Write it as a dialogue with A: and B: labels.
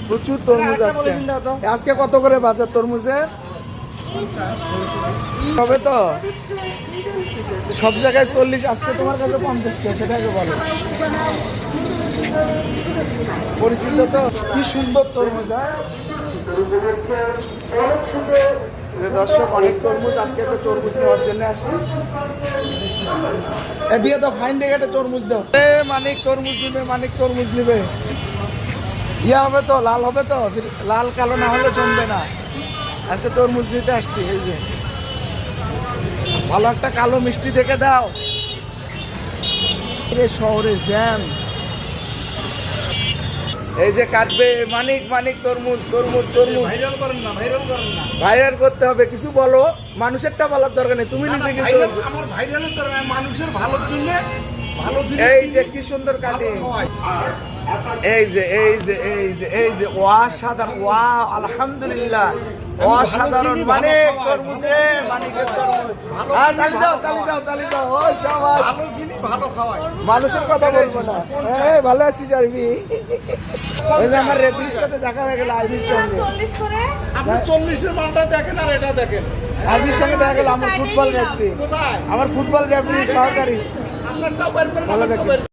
A: প্রচুর তরমুজ আজকে। আজকে কত করে বাজার তরমুজের হবে? তো সব জায়গায় 40, আজকে তোমার কাছে 50 টাকা, সেটাকে বলো পরিচিত। তো কি সুন্দর তরমুজ, হ্যাঁ দর্শক, অনেক তরমুজ। আজকে একটা তরমুজ নেওয়ার জন্য আসছি। দিয়ে দাও, ফাইন দেখে একটা তরমুজ দাও। মানিক তরমুজ নিবে, মানিক তরমুজ নিবে। ইয়া হবে তো, লাল হবে তো, লাল কালো না হলে জমবে না। আজকে তরমুজ নিতে আসছি। এই যে ভালো একটা কালো মিষ্টি দেখে দাও। শহরে জ্যাম। এই যে কাটবে মানিক, মানিক তরমুজ, তরমুজ, তরমুজ। ভাইরাল করতে হবে, কিছু বলো। মানুষেরটা বলার দরকার নেই, তুমি নিজে কিছু।
B: আমার ভাইরালের দরকার, মানুষের ভালোর জন্য ভালো জিনিস।
A: এই যে কি সুন্দর কাটিং, এই যে এই যে এই যে এই যে অসাধারণ, ওয়াও আলহামদুলিল্লাহ, অসাধারণ। মানে তরমুজ রে, মানিকের তরমুজ। তালি দাও, তালি দাও, তালি দাও। ও শাবাশ,
B: ভালো কিনি ভালো খাওয়াই।
A: মানুষের কথা বলবো না। এই ভালো আছি জারবি। ওই যে আমার রেফারির সাথে দেখা হয়ে গেল, আইবির সঙ্গে।
B: আপনি 40-এর মালটা দেখেন আর এটা দেখেন।
A: আইবির সঙ্গে দেখা গেল, আমার ফুটবল রেফারি,
B: কোথায়?
A: আমার ফুটবল রেফারি সহকারী।
B: আপনারটাও বের করেন,
A: ভালো
B: আমারটাও
A: দেখেন।
B: বের করেন।